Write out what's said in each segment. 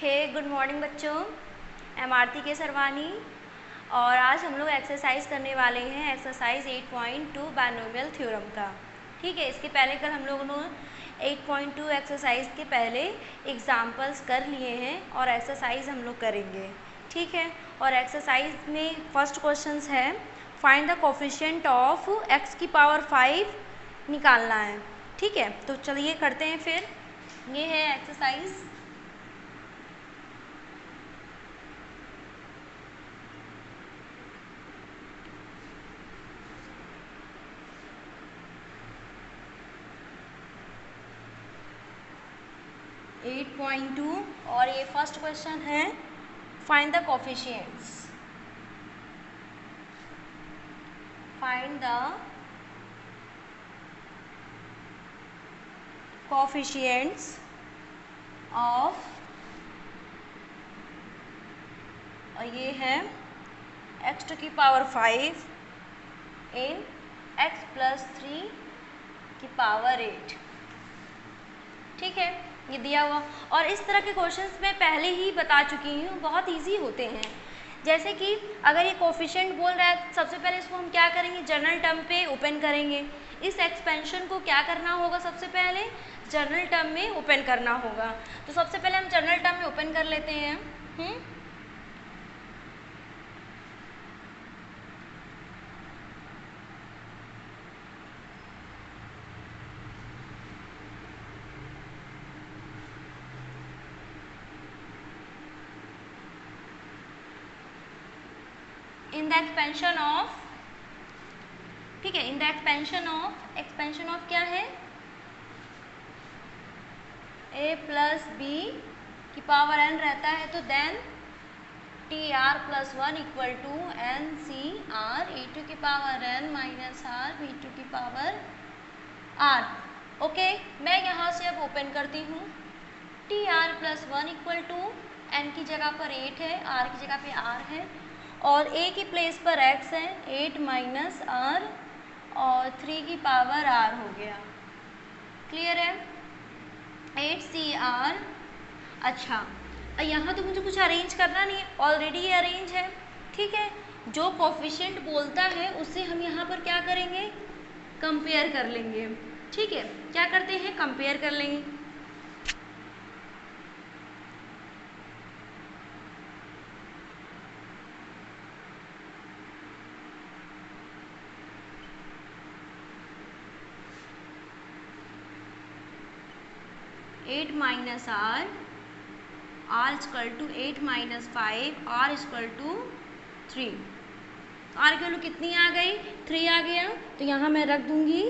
Good morning बच्चों। मैं आरती के सरवानी और आज हम लोग एक्सरसाइज करने वाले हैं एक्सरसाइज 8.2 बाइनोमियल थ्योरम का। ठीक है, इसके पहले कल हम लोगों ने 8.2 एक्सरसाइज के पहले एग्जाम्पल्स कर लिए हैं और एक्सरसाइज हम लोग करेंगे। ठीक है, और एक्सरसाइज में फर्स्ट क्वेश्चन है find the coefficient of x की पावर 5 निकालना है। ठीक है, तो चलिए करते हैं फिर। ये है एक्सरसाइज। एट 8.2 और ये फर्स्ट क्वेश्चन है find the coefficients. Find the coefficients of, और ये है x टू की पावर 5 इन x प्लस 3 की पावर 8। ठीक है, ये दिया हुआ। और इस तरह के क्वेश्चंस मैं पहले ही बता चुकी हूँ, बहुत इजी होते हैं। जैसे कि अगर ये कोफिशिएंट बोल रहा है, सबसे पहले इसको हम क्या करेंगे, जनरल टर्म पे ओपन करेंगे। इस एक्सपेंशन को क्या करना होगा, सबसे पहले जनरल टर्म में ओपन करना होगा। तो सबसे पहले हम जनरल टर्म में ओपन कर लेते हैं। इन द एक्सपेंशन ऑफ, ठीक है, इन द एक्सपेंशन ऑफ क्या है, a प्लस बी की पावर n रहता है, तो then T are plus 1 equal to N C R A to की power n minus R B to की पावर r। ओके, मैं यहाँ से अब ओपन करती हूँ। T are plus 1 equal to n की जगह पर 8 है, r की जगह पे r है, और a की प्लेस पर x है, 8 माइनस r और 3 की पावर r हो गया। क्लियर है, 8cr। अच्छा, यहाँ तो मुझे कुछ अरेंज करना नहीं है, ऑलरेडी ये अरेंज है। ठीक है, जो कोफिशिएंट बोलता है उससे हम यहाँ पर क्या करेंगे, कंपेयर कर लेंगे। ठीक है, क्या करते हैं, कंपेयर कर लेंगे। Eight minus r, r equal to 8 minus 5, r equal to 3। R की वैल्यू कितनी आ गई, 3 आ गया, तो यहाँ मैं रख दूंगी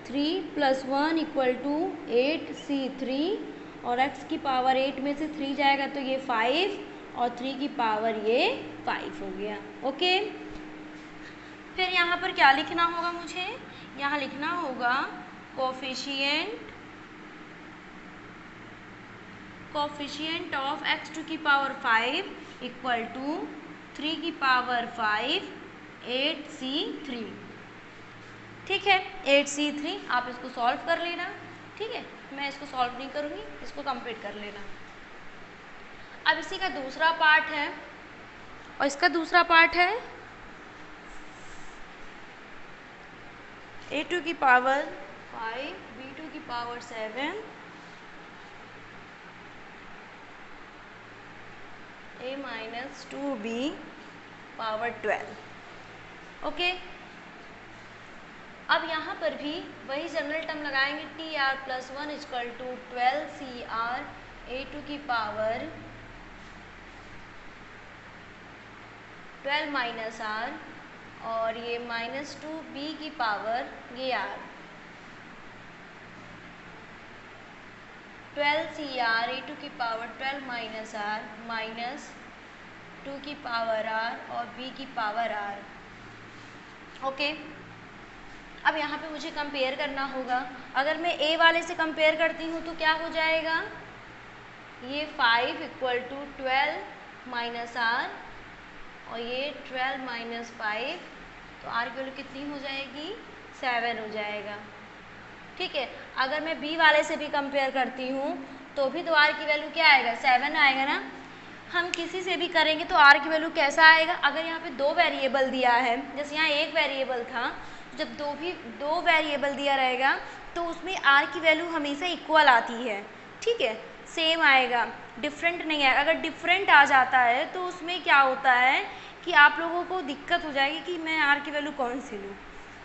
3 प्लस 1 इक्वल टू 8c3, और x की पावर 8 में से 3 जाएगा तो ये 5, और 3 की पावर ये 5 हो गया। ओके, फिर यहाँ पर क्या लिखना होगा मुझे, यहाँ लिखना होगा कोफिशिएंट ऑफ x टू की पावर 5 इक्वल टू 3 की पावर 5 8c3। ठीक है, 8c3, आप इसको सॉल्व कर लेना। ठीक है, मैं इसको सॉल्व नहीं करूँगी, इसको कंप्लीट कर लेना। अब इसी का दूसरा पार्ट है, और इसका दूसरा पार्ट है a टू की पावर 5 b टू की power 7 a minus 2b power 12। Okay, अब यहाँ पर भी वही जनरल टर्म लगाएंगे, t are plus 1 equal to 12cr a to की पावर 12 माइनस r, और ये माइनस 2b की पावर ये r, 12cr a टू की पावर 12 माइनस r माइनस 2 की पावर r और b की पावर r। ओके, अब यहाँ पे मुझे कंपेयर करना होगा। अगर मैं a वाले से कंपेयर करती हूँ तो क्या हो जाएगा, ये 5 इक्वल टू 12 माइनस r, और ये 12 माइनस 5, तो r की वैल्यू कितनी हो जाएगी, 7 हो जाएगा। ठीक है, अगर मैं b वाले से भी कंपेयर करती हूँ तो भी तो आर की वैल्यू क्या आएगा, 7 आएगा ना। हम किसी से भी करेंगे तो आर की वैल्यू कैसा आएगा, अगर यहाँ पे 2 वेरिएबल दिया है, जैसे यहाँ 1 वेरिएबल था, जब 2 वेरिएबल दिया रहेगा तो उसमें आर की वैल्यू हमेशा इक्वल आती है, ठीक है, सेम आएगा, डिफरेंट नहीं आएगा। अगर डिफरेंट आ जाता है तो उसमें क्या होता है कि आप लोगों को दिक्कत हो जाएगी कि मैं आर की वैल्यू कौन सी लूँ।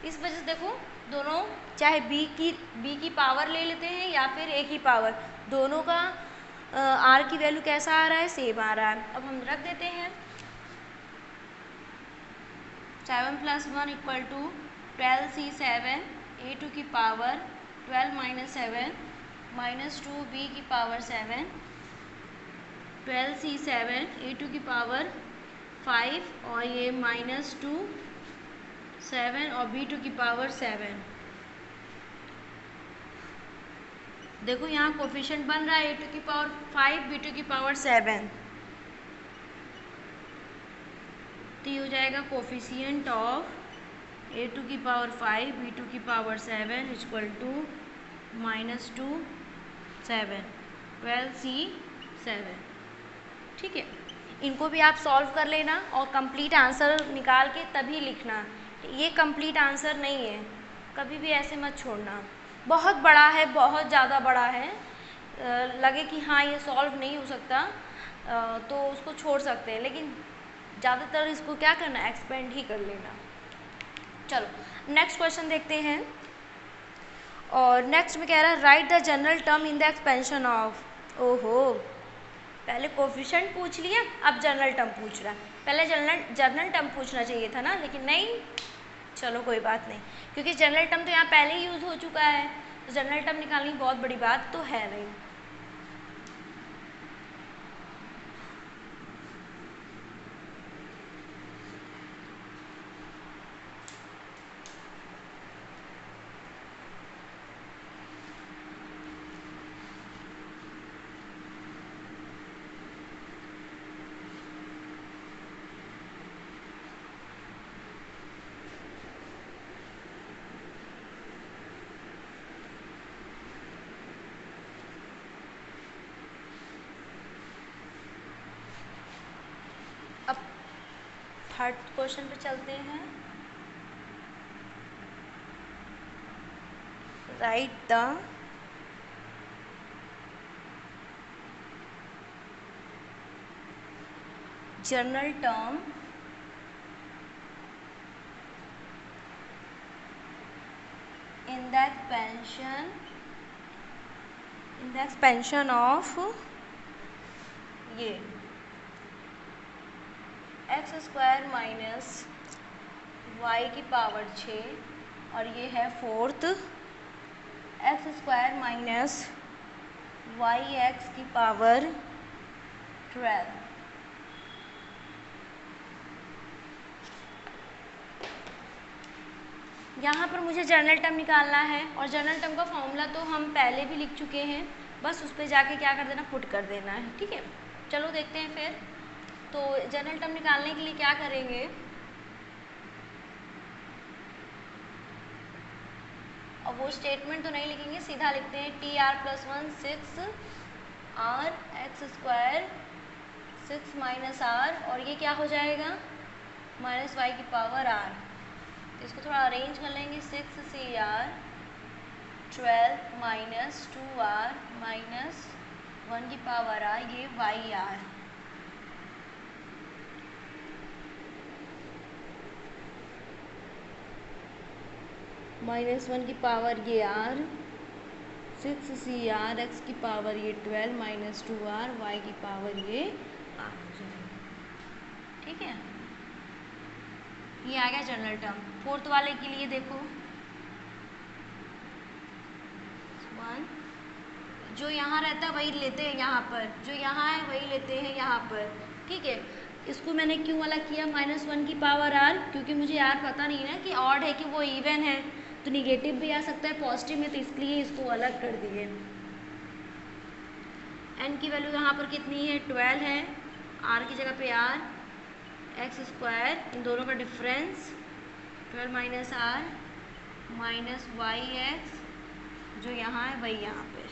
इस वजह से देखो दोनों, चाहे बी की पावर ले लेते हैं या फिर ए की पावर, दोनों का आर की वैल्यू कैसा आ रहा है, सेम आ रहा है। अब हम रख देते हैं 7 + 1 = 12c7 a2 की पावर 12 - 7 -2 b की पावर 7 12c7 a2 की पावर 5 और ये -2 7 और b2 की पावर 7। देखो यहाँ कोफिशिएंट बन रहा है a2 की पावर 5 b2 की पावर 7, तो ये हो जाएगा कोफिशिएंट ऑफ a2 की पावर 5 b2 की पावर 7 = -2 7 12c7, ठीक है। इनको भी आप सॉल्व कर लेना और कंप्लीट आंसर निकाल के तभी लिखना, ये कंप्लीट आंसर नहीं है, कभी भी ऐसे मत छोड़ना। बहुत बड़ा है, बहुत ज़्यादा बड़ा है, लगे कि हाँ ये सॉल्व नहीं हो सकता तो उसको छोड़ सकते हैं, लेकिन ज़्यादातर इसको क्या करना, एक्सपेंड ही कर लेना। चलो नेक्स्ट क्वेश्चन देखते हैं। और नेक्स्ट में कह रहा है right the general term in the expansion of, ओहो पहले कोफिशिएंट पूछ लिया, अब जनरल टर्म पूछ रहा है। पहले जनरल टर्म पूछना चाहिए था ना, लेकिन नहीं, चलो कोई बात नहीं, क्योंकि जनरल टर्म तो यहाँ पहले ही यूज़ हो चुका है, तो जनरल टर्म निकालनी बहुत बड़ी बात तो है नहीं। अब थर्ड क्वेश्चन पे चलते हैं। Right the general term in the expansion of ये x² - y की पावर 6 और ये है फोर्थ x² - yx की पावर 12। यहाँ पर मुझे जनरल टर्म निकालना है और जनरल टर्म का फॉर्मूला तो हम पहले भी लिख चुके हैं, बस उस पर जाके क्या कर देना, पुट कर देना है, ठीक है। चलो देखते हैं फिर। तो जनरल टर्म निकालने के लिए क्या करेंगे, और वो स्टेटमेंट तो नहीं लिखेंगे, सीधा लिखते हैं tr+1 6r x² 6 - r और ये क्या हो जाएगा, -y की पावर r। इसको थोड़ा अरेंज कर लेंगे, 6cr 12 - 2r - 1 की पावर r, ये yr -1 की पावर ये r 6cr x की पावर ये 12 - 2r y की पावर ये r हो जाएगा, ठीक है। ये आ गया जनरल टर्म। फोर्थ वाले के लिए देखो 1, जो यहाँ रहता है वही लेते हैं यहाँ पर, जो यहाँ है वही लेते हैं यहाँ पर, ठीक है। इसको मैंने क्यों अलग किया, -1 की पावर r, क्योंकि मुझे यार पता नहीं ना कि ऑड है कि वो इवन है, तो निगेटिव भी आ सकता है पॉजिटिव में, तो इसलिए इसको अलग कर दिए। n की वैल्यू यहाँ पर कितनी है, 12 है, r की जगह पे r x², इन दोनों का डिफरेंस 12 - r - yx, जो यहाँ है वही यहाँ पे,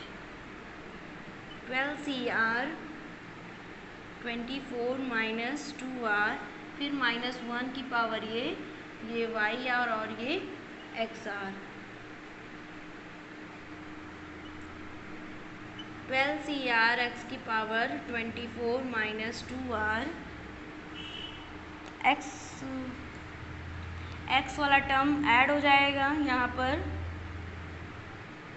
12CR 24 माइनस 2R, फिर -1 की पावर ये YR और ये XR। 12CR x की पावर 24 माइनस 2R, x वाला टर्म ऐड हो जाएगा यहाँ पर,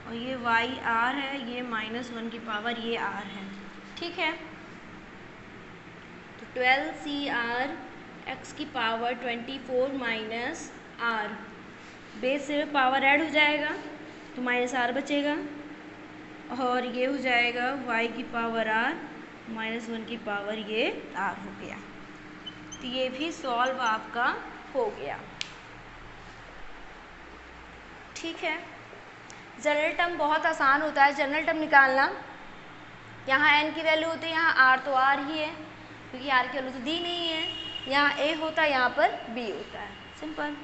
और ये YR है, ये -1 की पावर ये R है। ठीक है, तो 12CR x की पावर 24 माइनस R, बेस से पावर ऐड हो जाएगा तो -R बचेगा, और ये हो जाएगा y की पावर R -1 की पावर ये R हो गया। तो ये भी सॉल्व आपका हो गया। ठीक है, जनरल टर्म बहुत आसान होता है जनरल टर्म निकालना। यहाँ n की वैल्यू होती है, यहाँ r तो r ही है क्योंकि r की वैल्यू तो दी नहीं है। यहाँ a होता है, यहाँ पर b होता है, सिंपल।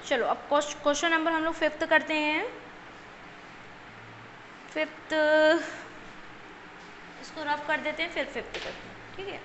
चलो अब क्वेश्चन नंबर हम लोग 5th करते हैं। 5th इसको रफ कर देते हैं, फिर 5th करते हैं। ठीक है,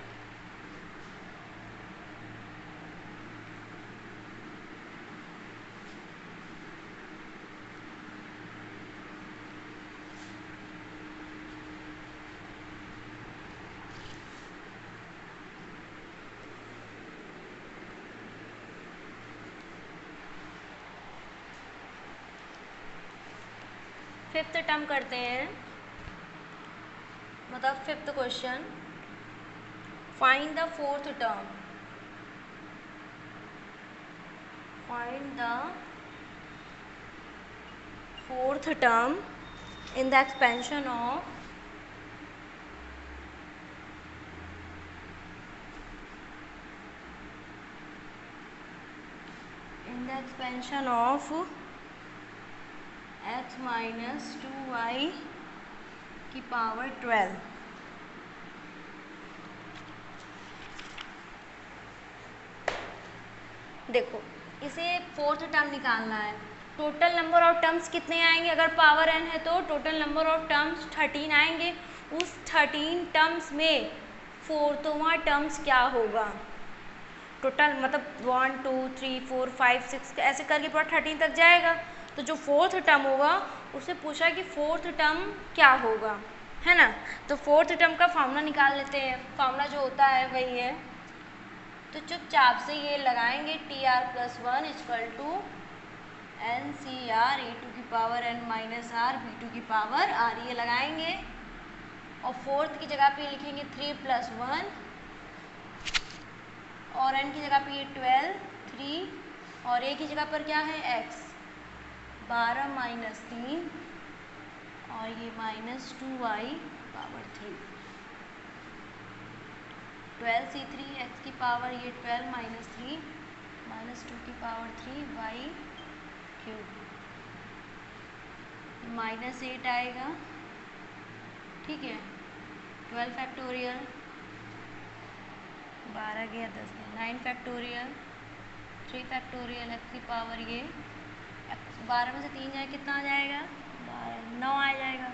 फिफ्थ टर्म करते हैं, मतलब 5th question. Find the 4th term, find the 4th term in the expansion of x minus 2y की पावर 12। देखो, इसे 4th टर्म निकालना है। टोटल नंबर ऑफ टर्म्स कितने आएंगे? अगर पावर n है तो टोटल नंबर ऑफ टर्म्स 13 आएंगे। उस 13 टर्म्स में 4वां टर्म्स क्या होगा? टोटल मतलब 1 2 3 4 5 6 ऐसे करके पूरा 13 तक जाएगा। तो जो 4th टर्म होगा उससे पूछा कि 4th टर्म क्या होगा, है ना। तो 4th टर्म का फार्मूला निकाल लेते हैं। फार्मूला जो होता है वही है, तो चुपचाप से ये लगाएंगे TR+1 equal to NCR e⁴ b⁴ r, ये लगाएंगे। और 4th की जगह पे लिखेंगे 3+1, और n की जगह पे ये 12 3, और a की जगह पर क्या है x 12 माइनस 3, और ये -2y पावर 3। 12c3 x की पावर ये 12 माइनस 3 -2 की पावर 3 y क्यूब, -8 आएगा। ठीक है, 12 फैक्टोरियल, 12 गया 10 गया, 9 फैक्टोरियल, 3 फैक्टोरियल x की पावर ये 12 में से 3 जाए कितना आ जाएगा? 9 आ जाएगा।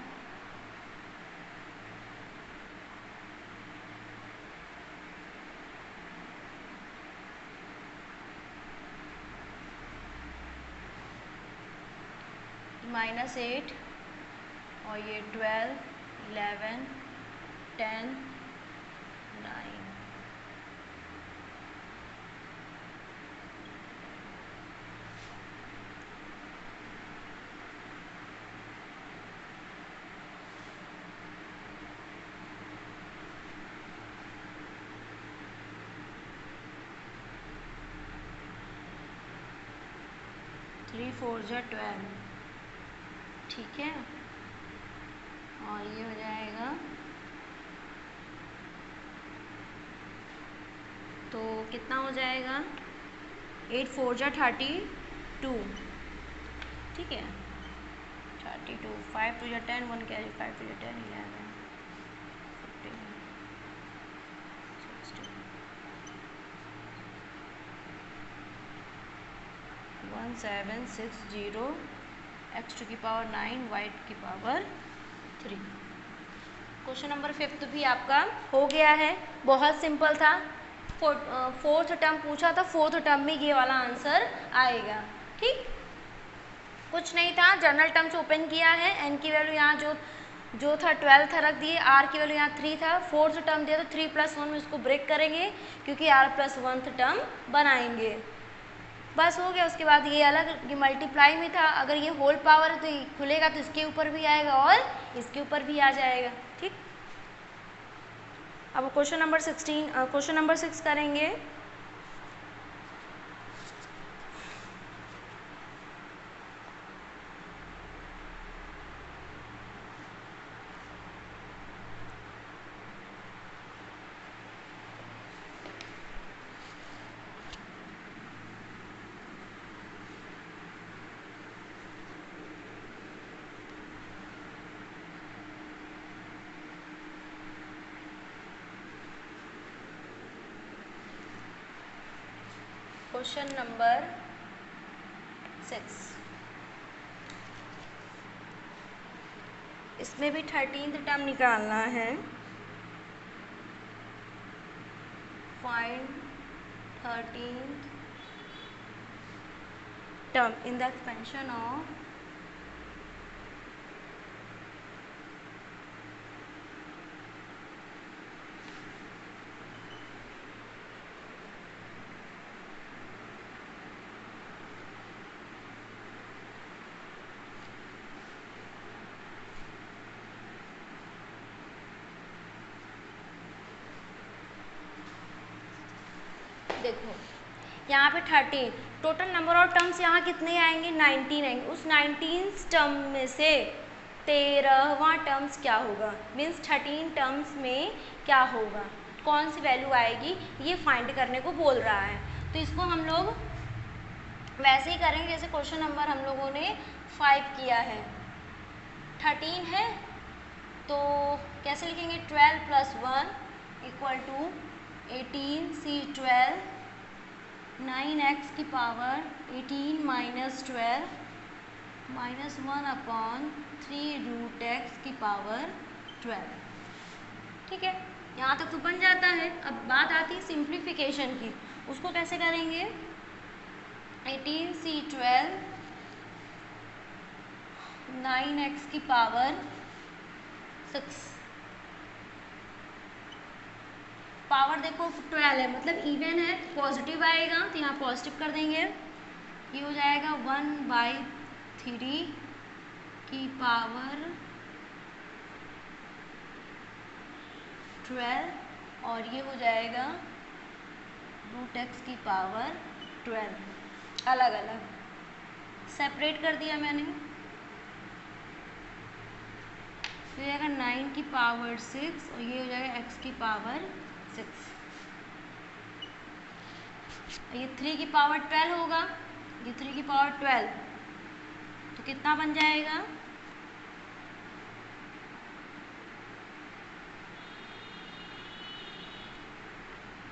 -8 और ये 12 11 10 9। थ्री 4 जा 12, ठीक है। और ये हो जाएगा तो कितना हो जाएगा 8 4 जा 32, ठीक है 32, 5 2 जा 10, 1 कैरी 5 2 जा 10, 11 15 16 1760 x टू की पावर 9 y की पावर 3। क्वेश्चन नंबर 5 भी आपका हो गया है, बहुत सिंपल था। फोर्थ टर्म पूछा था, फोर्थ टर्म में ये वाला आंसर आएगा, ठीक। कुछ नहीं था, जनरल टर्म्स ओपन किया है, एन की वैल्यू यहाँ जो था 12 था रख दिए, आर की वैल्यू यहाँ 3 था, फोर्थ टर्म दिया तो 3 + 1 में इसको ब्रेक करेंगे क्योंकि आर प्लस 1th टर्म बनाएंगे, बस हो गया। उसके बाद ये अलग, ये मल्टीप्लाई में था, अगर ये होल पावर है तो ये खुलेगा तो इसके ऊपर भी आएगा और इसके ऊपर भी आ जाएगा, ठीक। अब क्वेश्चन नंबर 6 करेंगे। क्वेश्चन नंबर 6, इसमें भी 13th टर्म निकालना है। Find 13th term in the expansion of देखो यहाँ पे 13, टोटल नंबर ऑफ टर्म्स यहाँ कितने आएंगे 19 आएंगे, उस 19 टर्म में से 13वां टर्म्स क्या होगा, मीन्स 13 टर्म्स में क्या होगा, कौन सी वैल्यू आएगी, ये फाइंड करने को बोल रहा है। तो इसको हम लोग वैसे ही करेंगे जैसे क्वेश्चन नंबर हम लोगों ने 5 किया है। 13 है तो कैसे लिखेंगे, 12 + 1 = 18 C 12, 9x की पावर 18 - 12 -1/3 √x की पावर 12, ठीक है। यहाँ तक तो बन जाता है। अब बात आती है सिंप्लीफिकेशन की, उसको कैसे करेंगे, 18 C 12, 9x की पावर 6, पावर देखो 12 है मतलब इवन है, पॉजिटिव आएगा तो यहाँ पॉजिटिव कर देंगे, ये हो जाएगा 1/3 की पावर 12 और ये हो जाएगा √x की पावर 12, अलग अलग सेपरेट कर दिया मैंने। तो ये जाएगा 9 की पावर 6 और ये हो जाएगा x की पावर 6, ये 3 की पावर 12 होगा, ये 3 की पावर 12 तो कितना बन जाएगा,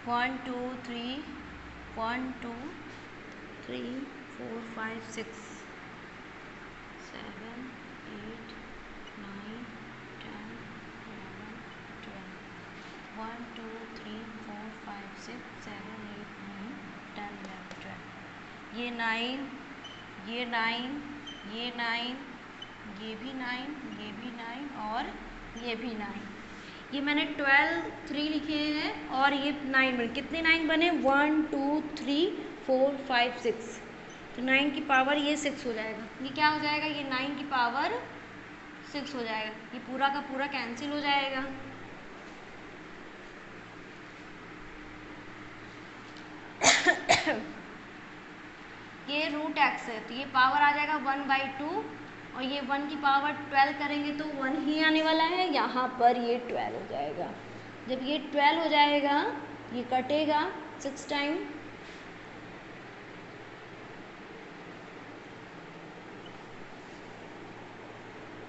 1 2 3 1 2 3 4 5 6 7 8 9 10 11 12 1 2 3 4 5 6 7 8 9 10 11 12, ये 9 ये 9 ये 9 ये भी 9 ये भी 9 और ये भी 9, ये मैंने 12 3 लिखे हैं और ये 9 बने, कितने 9 बने 1 2 3 4 5 6, तो 9 की पावर ये 6 हो जाएगा, ये क्या हो जाएगा, ये 9 की पावर 6 हो जाएगा, ये पूरा का पूरा कैंसिल हो जाएगा। ये √x है तो ये पावर आ जाएगा 1/2 और ये 1 की पावर 12 करेंगे तो 1 ही आने वाला है, यहाँ पर ये 12 हो जाएगा। जब ये 12 हो जाएगा ये कटेगा 6 टाइम,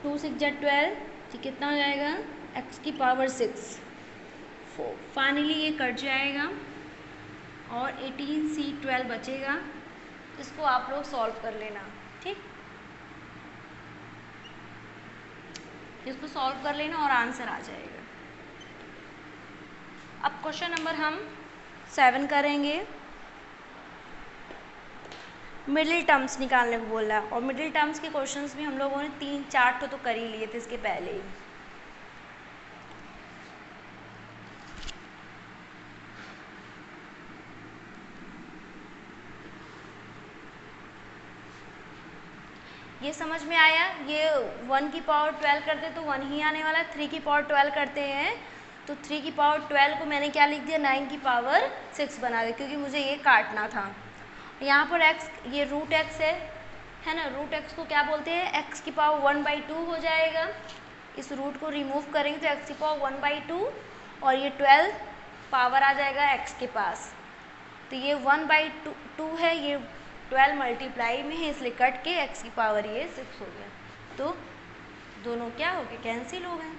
2 6 जा 12, तो कितना हो जाएगा x की पावर 6 4। फाइनली ये कट जाएगा और 18c12 बचेगा। इसको आप लोग सॉल्व कर लेना, ठीक। इसको सॉल्व कर लेना और आंसर आ जाएगा। अब क्वेश्चन नंबर हम 7 करेंगे। मिडिल टर्म्स निकालने को बोल रहा है और मिडिल टर्म्स के क्वेश्चंस भी हम लोगों ने 3-4 तो कर ही लिए थे इसके पहले ही। ये समझ में आया? ये 1 की पावर 12 करते तो 1 ही आने वाला है। 3 की पावर 12 करते हैं तो 3 की पावर 12 को मैंने क्या लिख दिया, 9 की पावर 6 बना दिया, क्योंकि मुझे ये काटना था। यहाँ पर x, ये रूट x है ना, रूट x को क्या बोलते हैं, x की पावर 1/2 हो जाएगा। इस रूट को रिमूव करेंगे तो x की पावर 1/2 और ये 12 पावर आ जाएगा x के पास। तो ये 1/2 है, ये 12 मल्टीप्लाई में है, इसलिए कट के x की पावर ये 6 हो गया। तो दोनों क्या हो गए, कैंसिल हो गए।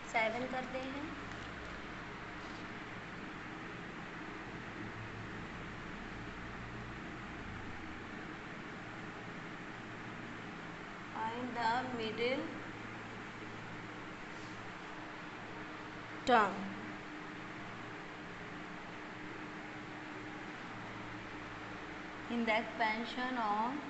सेवन करते हैं। Find the middle term. In the expansion of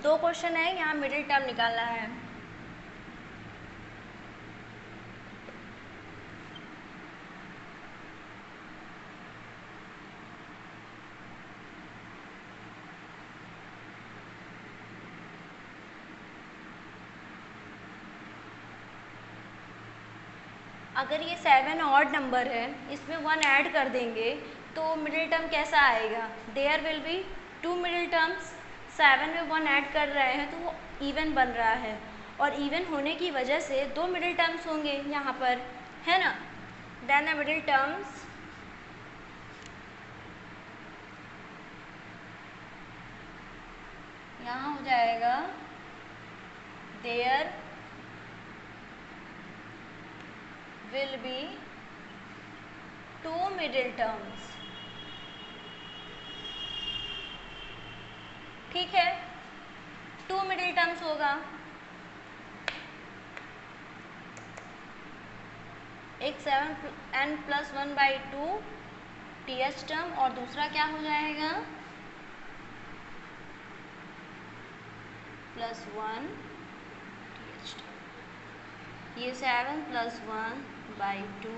दो क्वेश्चन है, यहाँ मिडिल टर्म निकालना है। अगर ये 7 ऑड नंबर है, इसमें 1 ऐड कर देंगे तो मिडिल टर्म कैसा आएगा, there will be 2 middle terms. 7 में 1 ऐड कर रहे हैं तो वो इवन बन रहा है, और इवन होने की वजह से 2 मिडिल टर्म्स होंगे यहाँ पर, है ना। देन द मिडिल टर्म्स यहाँ हो जाएगा, there will be 2 middle terms, ठीक है। 2 मिडिल टर्म्स होगा, एक 7n+1/2 th टर्म और दूसरा क्या हो जाएगा +1 th टर्म। ये 7+1/2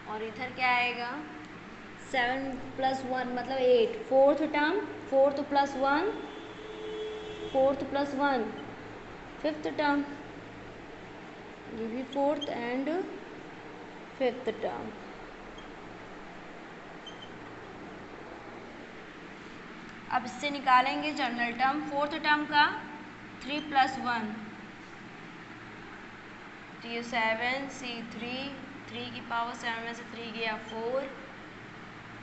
और इधर क्या आएगा 7+1 मतलब 8, fourth term, fourth +1 fifth term, ये भी फोर्थ एंड फिफ्थ टर्म। अब इससे निकालेंगे जनरल टर्म, फोर्थ टर्म का 3+1, तो ये 7c3, 3 की पावर 7 में से 3 गया 4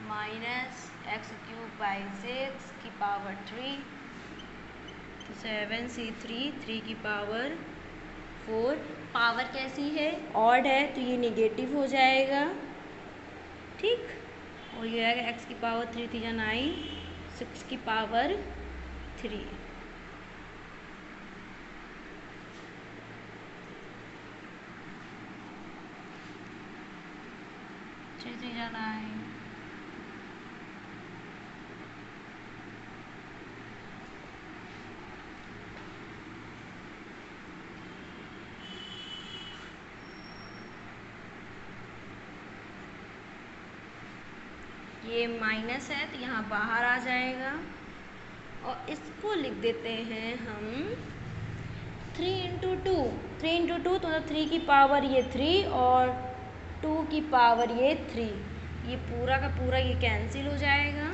माइनस x³/6 की पावर 3, 7c3 3 की पावर 4। पावर कैसी है? ऑड है, तो ये नेगेटिव हो जाएगा, ठीक। और ये आएगा x की पावर 3 3 या 9, 6 की पावर 3। ये माइनस है तो यहाँ बाहर आ जाएगा, और इसको लिख देते हैं हम 3 × 2। 3 × 2 तो मतलब 3 की पावर ये 3 और 2 की पावर ये 3। ये पूरा का पूरा ये कैंसिल हो जाएगा,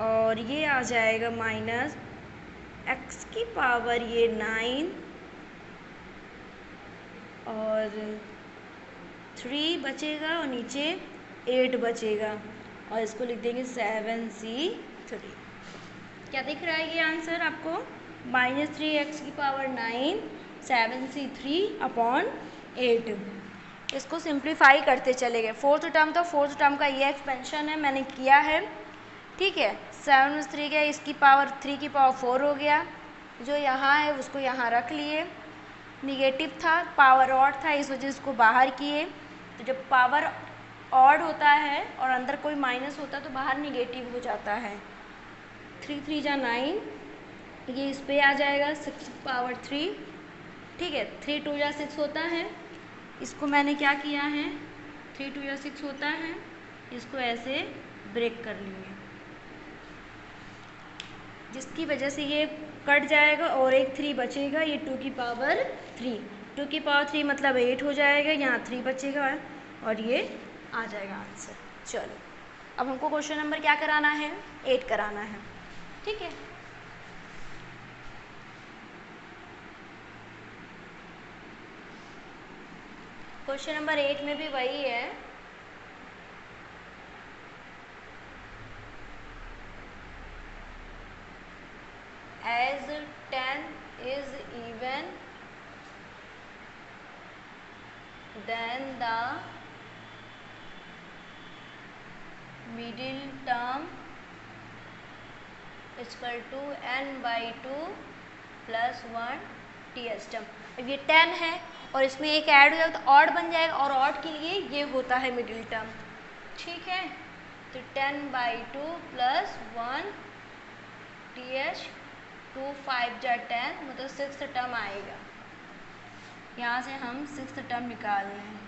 और ये आ जाएगा माइनस x की पावर ये 9 और 3 बचेगा, और नीचे 8 बचेगा, और इसको लिख देंगे 7c3। क्या दिख रहा है ये आंसर आपको? -3x की पावर 9 7c3/8। इसको सिंप्लीफाई करते चले गए। फोर्थ टर्म, तो फोर्थ टर्म का ये एक्सपेंशन है, मैंने किया है, ठीक है। 7 3 क्या, इसकी पावर 3 की पावर 4 हो गया, जो यहाँ है उसको यहाँ रख लिए। निगेटिव था, पावर ऑड था, इस वजह से इसको बाहर किए। तो जब पावर ऑड होता है और अंदर कोई माइनस होता है तो बाहर निगेटिव हो जाता है। 3 3 या 9, ये इस पे आ जाएगा 6 पावर 3, ठीक है। 3 2 या 6 होता है, इसको मैंने क्या किया है, 3 2 या 6 होता है, इसको ऐसे ब्रेक कर लिए, जिसकी वजह से ये कट जाएगा और एक 3 बचेगा, ये 2 की पावर 3। 2 की पावर 3 मतलब 8 हो जाएगा, यहाँ 3 बचेगा और ये आ जाएगा आंसर। चलो, अब हमको क्वेश्चन नंबर क्या कराना है? 8 कराना है, ठीक है। क्वेश्चन नंबर 8 में भी वही है, as 10 is even then the middle term is equal to n/2 + 1 ts term. अब ये 10 है और इसमें एक ऐड हो जाएगा तो ऑड बन जाएगा, और ऑड के लिए ये होता है मिडिल टर्म, ठीक है। तो 10/2 + 1 ts, 2 5 जा 10 मतलब 6th टर्म आएगा। यहाँ से हम 6th टर्म निकाल रहे हैं।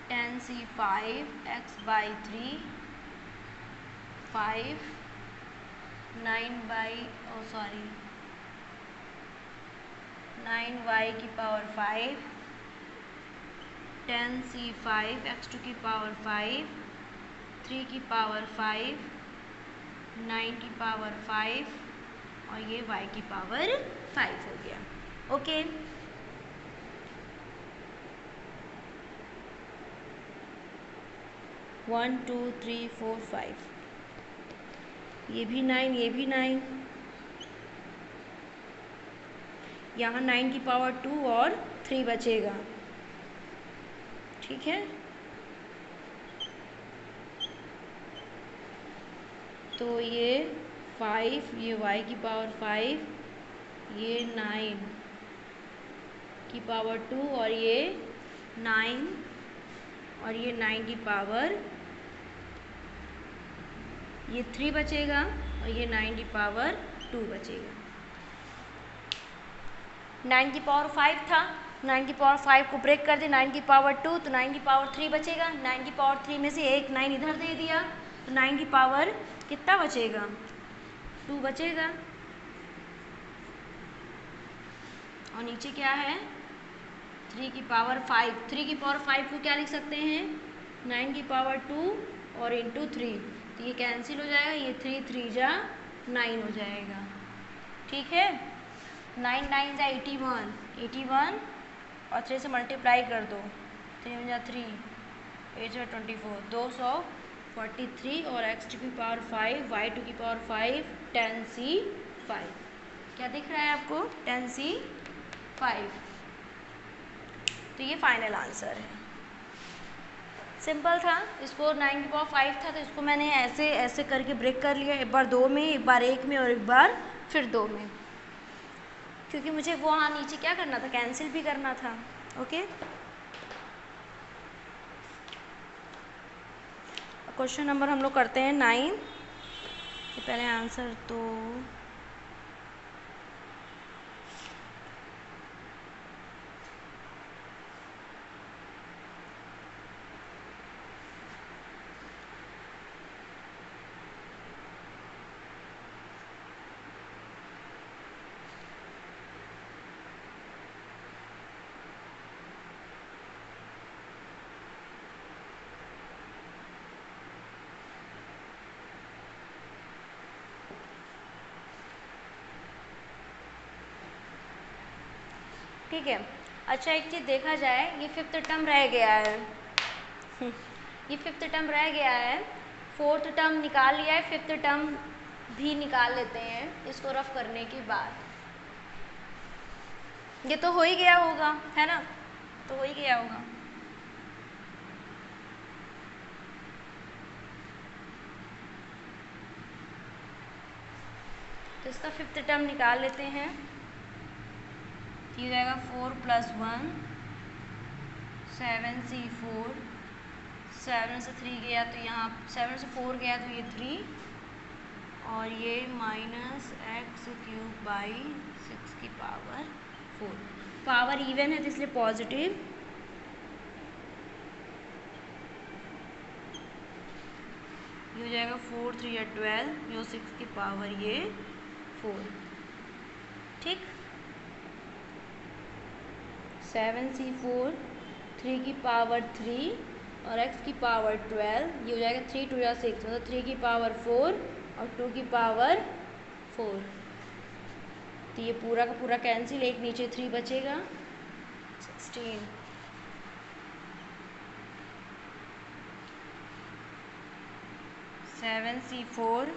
(10c5 x/3 5 9y की पावर 5 10c5 x2 की पावर 5 3 की पावर 5 9 की पावर 5 और ये y की पावर 5 हो गया। ओके, वन 2 3 4 5, ये भी 9, ये भी 9, यहाँ 9 की पावर 2 और 3 बचेगा, ठीक है। तो ये 5, ये y की पावर 5, ये 9 की पावर 2 और ये 9 और ये 9 की पावर, ये 3 बचेगा और ये 9 की पावर 2 बचेगा। 9 की पावर 5 था, 9 की पावर 5 को ब्रेक कर दे, 9 की पावर 2 तो 9 की पावर 3 बचेगा। 9 की पावर 3 में से एक 9 इधर दे दिया तो 9 की पावर कितना बचेगा? 2 बचेगा। और नीचे क्या है? 3 की पावर 5। 3 की पावर 5 को क्या लिख सकते हैं? 9 की पावर 2 और इंटू 3, तो ये कैंसिल हो जाएगा, ये 3 3 जा 9 हो जाएगा, ठीक है। 9 9 जा 81, 81 और 3 से मल्टीप्लाई कर दो, 3 जा 3, 8 जा 24, 243 और x टू की पावर 5, y टू की पावर 5, 10c5। क्या दिख रहा है आपको? 10c5। तो ये फाइनल आंसर है। सिंपल था, इसको 9 की पावर 5 था तो इसको मैंने ऐसे ऐसे करके ब्रेक कर लिया, एक बार 2 में, एक बार 1 में और एक बार फिर 2 में, क्योंकि मुझे वहाँ नीचे क्या करना था, कैंसिल भी करना था। ओके, क्वेश्चन नंबर हम लोग करते हैं 9। पहले आंसर तो ठीक है। अच्छा, एक चीज़ देखा जाए, ये 5th टर्म रह गया है। ये 5th टर्म रह गया है, 4th टर्म निकाल लिया है, 5th टर्म भी निकाल लेते हैं इसको रफ करने के बाद। ये तो हो ही गया होगा, है ना? तो हो ही गया होगा। तो इसका 5th टर्म निकाल लेते हैं। ये हो जाएगा 4 + 1, 7c4, 7 से 3 गया तो यहाँ 7 से 4 गया तो ये 3, और ये -x³/6⁴। पावर इवन है तो इसलिए पॉजिटिव। ये हो जाएगा 4 3 या 12, जो 6 की पावर ये 4। ठीक, 7c4, 3 की पावर 3 और x की पावर 12, ये हो जाएगा 3 2 या 6, मतलब 3 की पावर 4 और 2 की पावर 4। तो ये पूरा का पूरा कैंसिल, एक नीचे 3 बचेगा, 16। 7c4,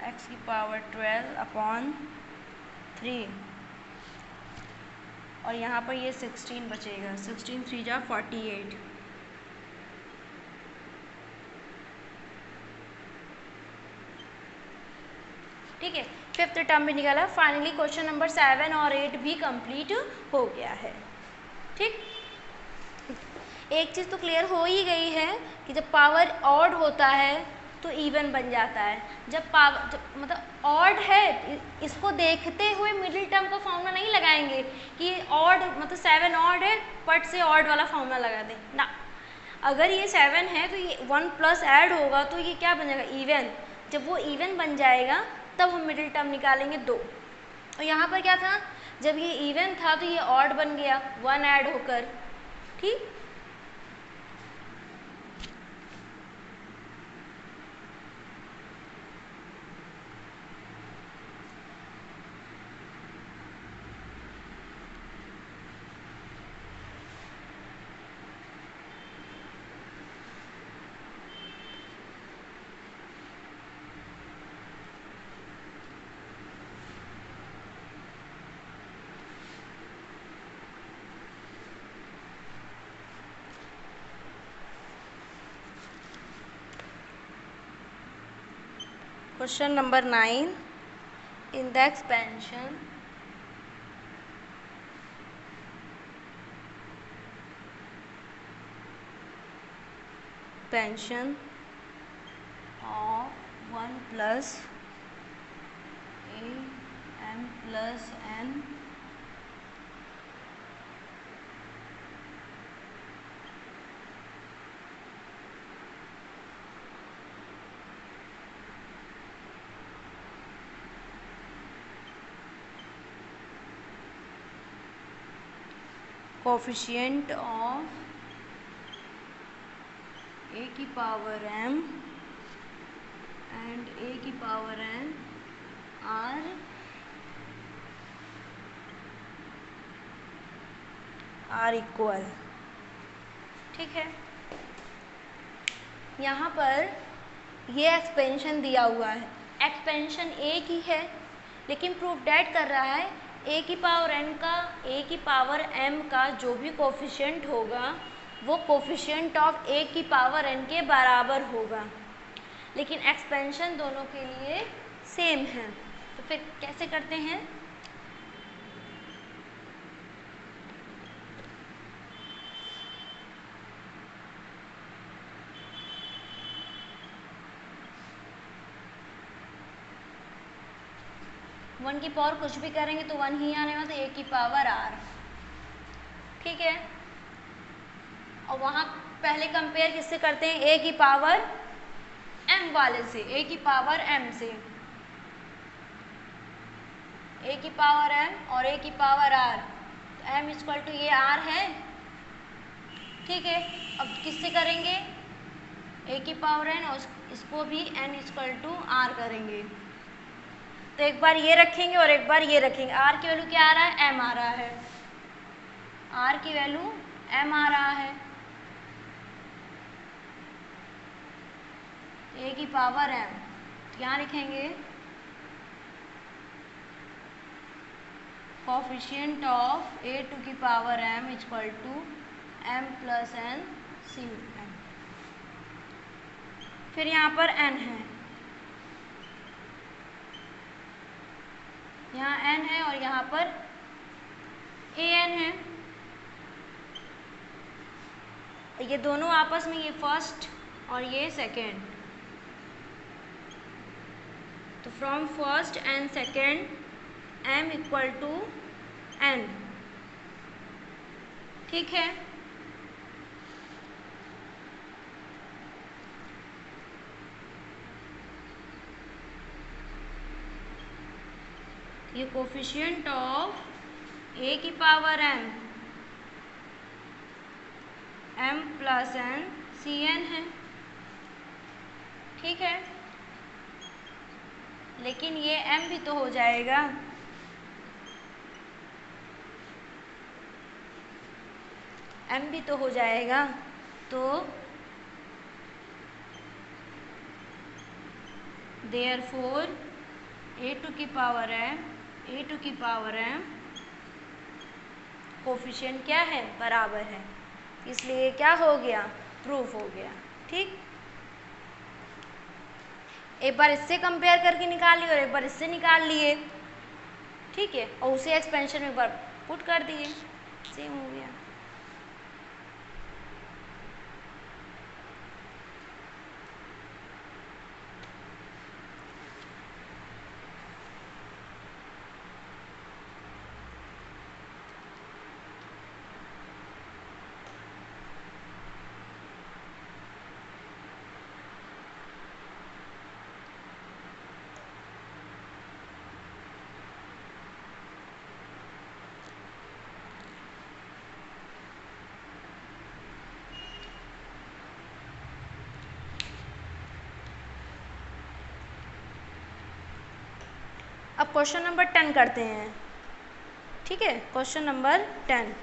x की पावर 12/3, और यहाँ पर ये 16 बचेगा, 16 3 जा 48। ठीक है, 5th टर्म भी निकाला। फाइनली क्वेश्चन नंबर 7 और 8 भी कंप्लीट हो गया है। ठीक, एक चीज़ तो क्लियर हो ही गई है कि जब पावर ऑड होता है तो इवन बन जाता है। जब मतलब ऑड है, इसको देखते हुए मिडिल टर्म का फॉर्मूला नहीं लगाएंगे कि ऑड मतलब 7 ऑड है, पट से ऑड वाला फॉर्मूला लगा दें ना। अगर ये 7 है तो ये 1 प्लस ऐड होगा तो ये क्या बन जाएगा, इवन। जब वो इवन बन जाएगा तब हम मिडिल टर्म निकालेंगे 2। और यहाँ पर क्या था, जब ये इवन था तो ये ऑड बन गया 1 ऐड होकर। ठीक, question number 9, in the expansion of 1 plus a m plus n coefficient of a की पावर m and a की power n are are equal, ठीक है। यहाँ पर ये एक्सपेंशन दिया हुआ है, एक्सपेंशन एक ही है लेकिन प्रूफ डेट कर रहा है ए की पावर एन का, ए की पावर एम का जो भी कोफिशिएंट होगा वो कोफिशिएंट ऑफ ए की पावर एन के बराबर होगा, लेकिन एक्सपेंशन दोनों के लिए सेम है। तो फिर कैसे करते हैं? वन की पावर कुछ भी करेंगे तो वन ही आने वाला, तो ए की पावर आर, ठीक है। और वहाँ पहले कंपेयर किससे करते हैं? ए की पावर एम वाले से, ए की पावर एम से, ए की पावर एम और ए की पावर आर, तो एम इक्वल टू ये आर है, ठीक है। अब किससे करेंगे? ए की पावर एन और इसको भी एन इक्वल टू आर करेंगे। तो एक बार ये रखेंगे और एक बार ये रखेंगे। आर की वैल्यू क्या आ रहा है? एम आ रहा है, आर की वैल्यू एम आ रहा है, ए की पावर एम, तो यहाँ लिखेंगे कोफिशिएंट ऑफ ए टू की power m equal to m plus n c m. फिर यहाँ पर एन है, यहाँ एन है और यहाँ पर ए एन है। ये दोनों आपस में, ये फर्स्ट और ये सेकेंड, तो from first and second m equal to n, ठीक है। ये कोफिशिएंट ऑफ ए की power m plus n Cn है, ठीक है। लेकिन ये m भी तो हो जाएगा, m भी तो हो जाएगा, तो देयरफॉर ए टू की पावर m कोफिशिएंट क्या है? बराबर है, इसलिए क्या हो गया? प्रूफ हो गया, ठीक। एक बार इससे कंपेयर करके निकाल लिए और एक बार इससे निकाल लिए, ठीक है, और उसे एक्सपेंशन में एक बार पुट कर दिए, सेम हो गया। अब क्वेश्चन नंबर 10 करते हैं, ठीक है। Question number 10,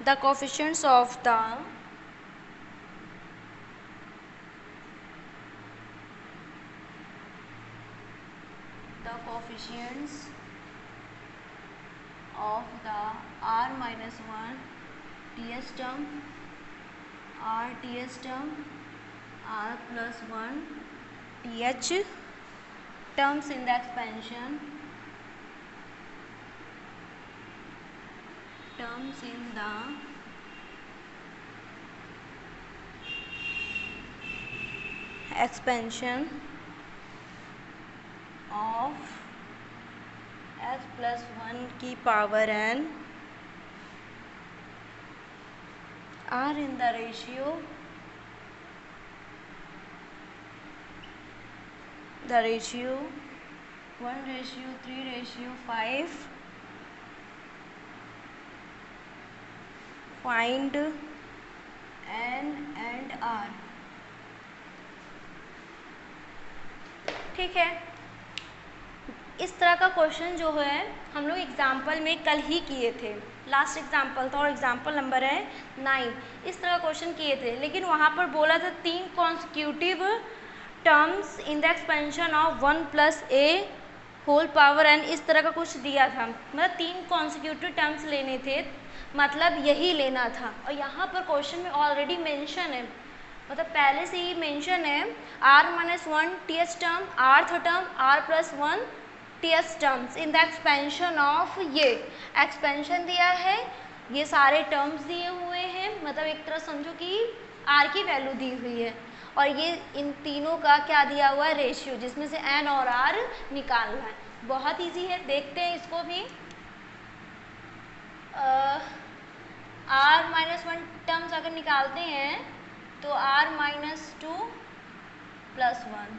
the coefficients of the r minus 1 ts term, r ts term, r plus 1 th terms in the expansion, terms in the expansion of h plus 1 की power n are in the ratio 1:3:5. Find n and r. ठीक है, इस तरह का question जो है हम लोग एग्जाम्पल में कल ही किए थे, लास्ट एग्जाम्पल था और एग्जाम्पल नंबर है 9। इस तरह का क्वेश्चन किए थे, लेकिन वहाँ पर बोला था 3 consecutive terms in the expansion of 1 + a whole power n, इस तरह का कुछ दिया था, मतलब 3 कॉन्सिक्यूटिव टर्म्स लेने थे, मतलब यही लेना था। और यहाँ पर क्वेश्चन में ऑलरेडी मेंशन है, मतलब पहले से ही मेंशन है r-1 th term, rth term, r+1 th terms in the expansion of, ये एक्सपेंशन दिया है, ये सारे टर्म्स दिए हुए हैं, मतलब एक तरह समझो कि r की वैल्यू दी हुई है और ये इन तीनों का क्या दिया हुआ है, रेशियो, जिसमें से n और r निकालना है। बहुत इजी है, देखते हैं इसको भी। r-1 टर्म्स अगर निकालते हैं तो r-2 + 1,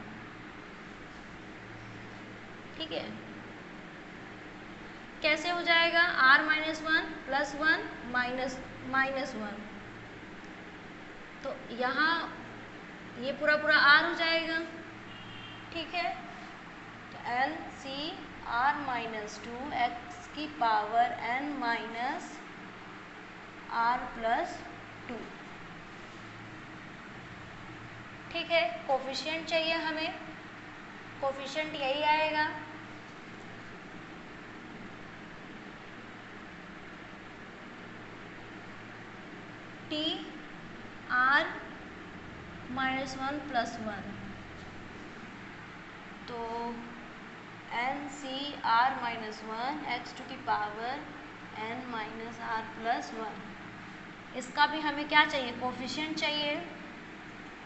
ठीक है, कैसे हो जाएगा, r-1 + 1 -1, तो यहाँ ये पूरा r हो जाएगा, ठीक है, तो NCr-2 x⁻n r+2, ठीक है। कोफिशिएंट चाहिए हमें, कोफिशिएंट यही आएगा, Tr-1 + 1, तो NCr-1 x⁻n r+1, इसका भी हमें क्या चाहिए, कोफिशिएंट चाहिए,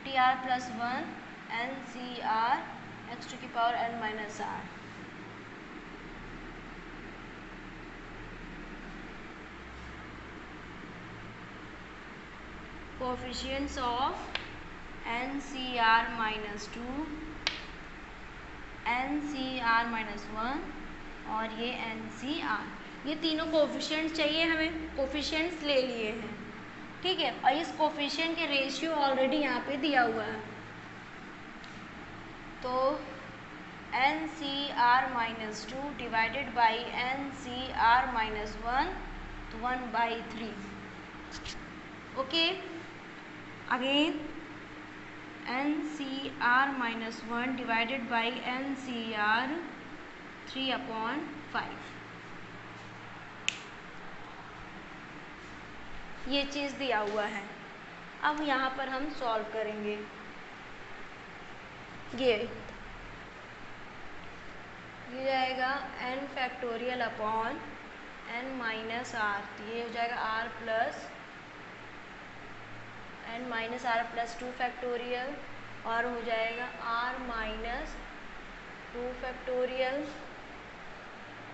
Tr+1 NCr x⁻n r। Coefficients of NCr-2, NCr-1 और ये NCr, ये तीनों कोफिशिएंट्स चाहिए हमें, कोफिशिएंट्स ले लिए हैं, ठीक है। और इस कोफिशिएंट के रेशियो ऑलरेडी यहाँ पे दिया हुआ है, तो NCr-2 डिवाइडेड बाई NCr-1, तो 1/3, okay. Again NCr-1 divided by NCr 3/5, ये चीज़ दिया हुआ है। अब यहाँ पर हम सॉल्व करेंगे, ये जाएगा n factorial upon n minus r, ये हो जाएगा r प्लस n-r+2 फैक्टोरियल, और हो जाएगा r-2 फैक्टोरियल,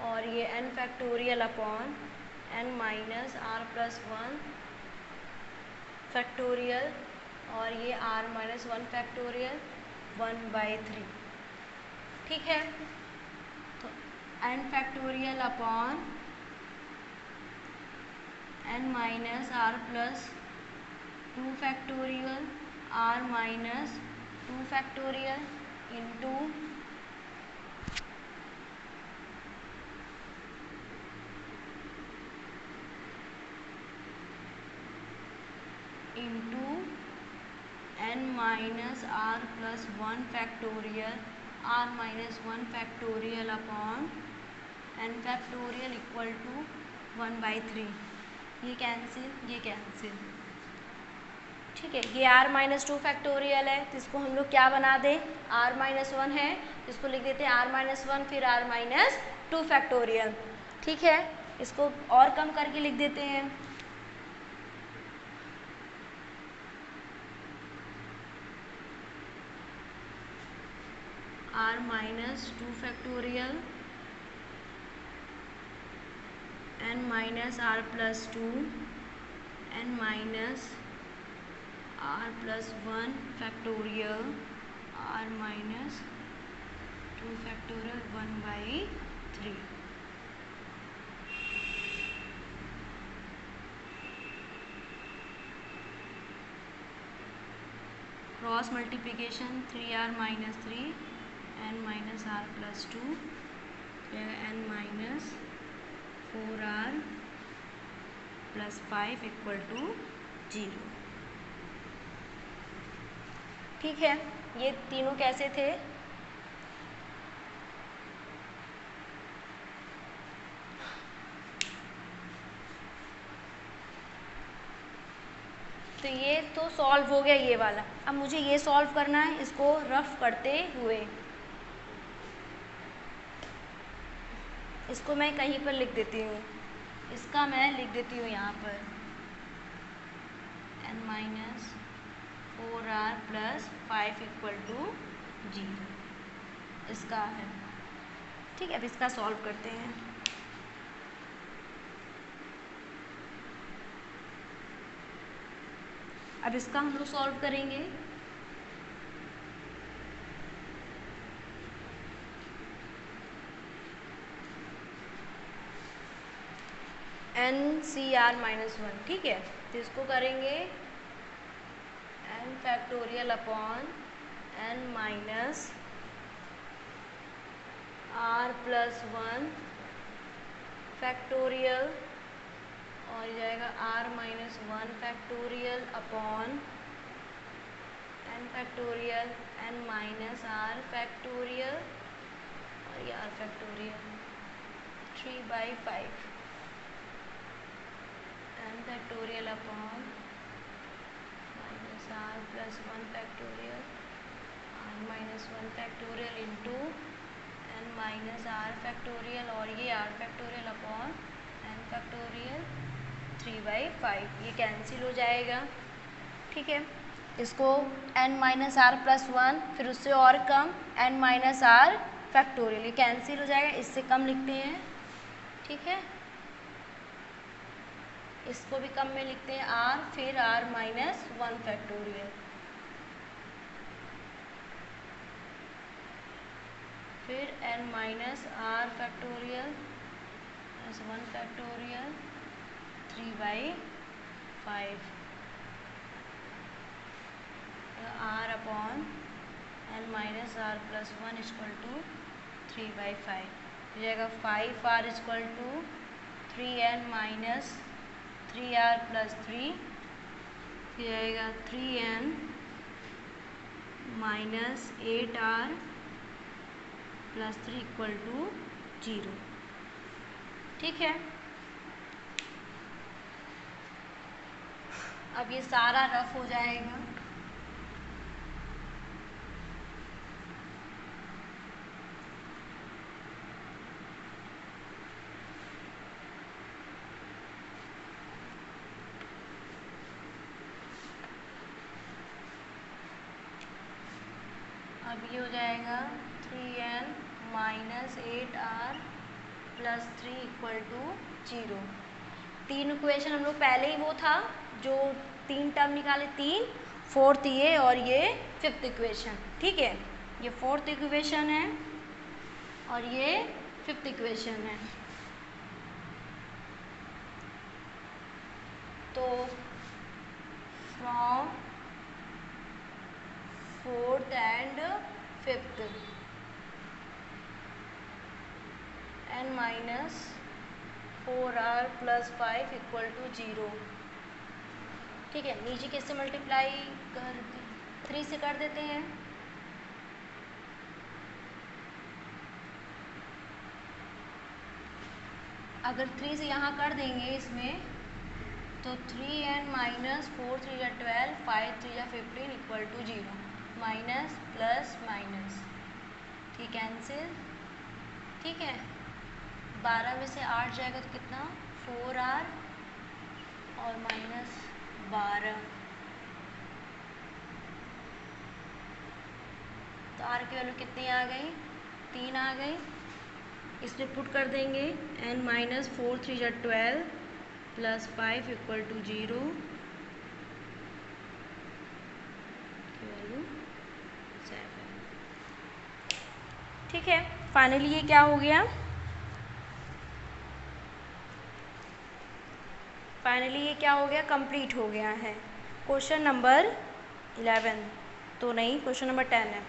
और ये n factorial upon n-r+1 factorial, और ये r-1 फैक्टोरियल 1/3, ठीक है। तो n factorial upon n-r+2 factorial r-2 factorial into n-r+1 factorial r-1 factorial upon n factorial equal to 1/3, ये कैंसिल, ये कैंसिल, ठीक है। ये r-2 फैक्टोरियल है, तो इसको हम लोग क्या बना दें, r-1 है, इसको लिख देते हैं r-1 फिर r-2 फैक्टोरियल, ठीक है। इसको और कम करके लिख देते हैं, r-2 factorial n-r+2 n minus r plus 1 factorial r minus 2 factorial 1/3। Cross multiplication 3r minus 3 n minus r plus 2 n minus 4r plus 5 equal to 0। ठीक है, ये तीनों कैसे थे? तो ये तो सॉल्व हो गया ये वाला। अब मुझे ये सॉल्व करना है, इसको रफ करते हुए। इसको मैं कहीं पर लिख देती हूँ, इसका मैं लिख देती हूँ यहाँ पर n minus 4r plus 5 equal to 0 इसका है। ठीक है, अब इसका सॉल्व करते हैं। अब इसका हम लोग सॉल्व करेंगे। NCr माइनस 1, ठीक है, तो इसको करेंगे n factorial upon n minus r plus 1 factorial और जाएगा r minus 1 factorial upon n factorial n minus r factorial और ये r factorial 3/5 n factorial upon minus r plus 1 factorial r minus 1 factorial into n minus r factorial और ये r factorial upon n factorial 3/5। ये cancel हो जाएगा। ठीक है, इसको n माइनस आर प्लस 1 फिर उससे और कम n माइनस आर फैक्टोरियल, ये कैंसिल हो जाएगा। इससे कम लिखते हैं। ठीक है, इसको भी कम में लिखते हैं r, फिर r माइनस 1 फैक्टोरियल, फिर n minus r factorial plus 1 factorial 3/5 r upon n minus r plus 1 equal to 3/5 हो जाएगा। 5r equal to 3n minus 3r plus 3 हो जाएगा 3n minus 8r plus 3 equal to 0। ठीक है, अब ये सारा रफ हो जाएगा। अब ये हो जाएगा 3n minus 8r plus 3 equal to 0। तीन इक्वेशन हम लोग पहले ही वो था जो 3 टर्म निकाले, 3, 4th ये और ये 5th इक्वेशन। ठीक है, ये 4th इक्वेशन है और ये 5th इक्वेशन है। तो from 4th and 5th n minus 4r plus 5 equal to 0। ठीक है, नीचे किससे मल्टीप्लाई कर 3 से कर देते हैं। अगर 3 से यहाँ कर देंगे इसमें तो 3n माइनस 4 3 या 12 5 3 या 15 equal to 0। Minus plus minus, ठीक कैंसिल। ठीक है, 12 में से 8 जाएगा तो कितना 4r और माइनस 12, तो r की वैल्यू कितनी आ गई 3 आ गई। इसमें पुट कर देंगे n माइनस 4 3 या 12 प्लस 5 इक्वल टू 0 की वैल्यू 7। ठीक है, फाइनली ये क्या हो गया, फाइनली ये क्या हो गया, कंप्लीट हो गया है। क्वेश्चन नंबर 11 तो नहीं, क्वेश्चन नंबर 10 है,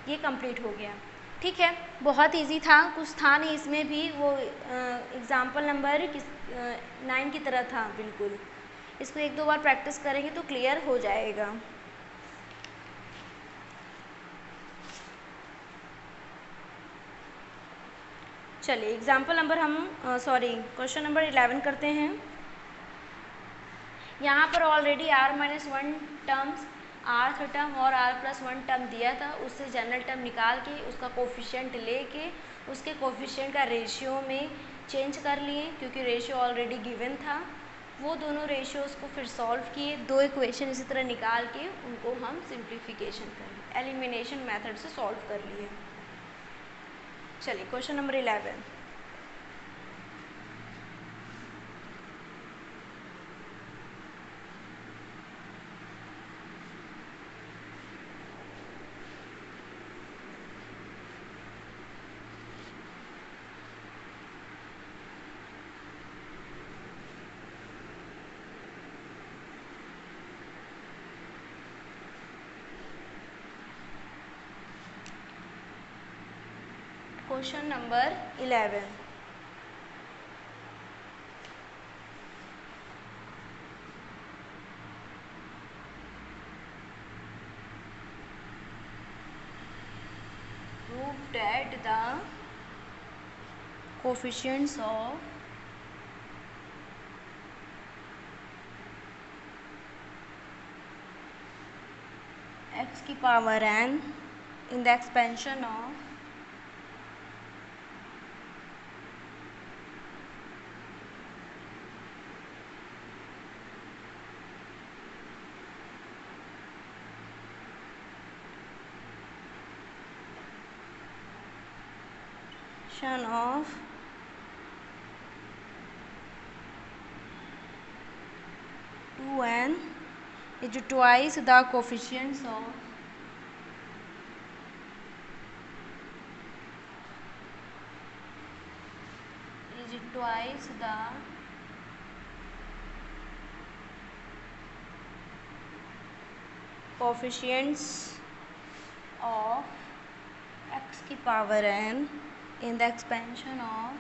ये कंप्लीट हो गया। ठीक है, बहुत इजी था, कुछ था नहीं इसमें भी, वो एग्ज़ाम्पल नंबर 9 की तरह था बिल्कुल। इसको एक दो बार प्रैक्टिस करेंगे तो क्लियर हो जाएगा। चलिए एग्ज़ाम्पल नंबर क्वेश्चन नंबर 11 करते हैं। यहाँ पर already r-1 terms, r term और r+1 टर्म दिया था, उससे जनरल टर्म निकाल के उसका कोफिशिएंट लेके उसके कोफिशिएंट का रेशियो में चेंज कर लिए, क्योंकि रेशियो ऑलरेडी गिवन था। वो दोनों रेशियोज़ को फिर सॉल्व किए, दो इक्वेशन इसी तरह निकाल के उनको हम सिंप्लीफिकेशन कर लिए, एलिमिनेशन मेथड से सॉल्व कर लिए। चलिए question number 11। Question number 11। Prove that the coefficients of x की power n in the expansion of of 2n is twice the coefficients of of x की power n in the expansion of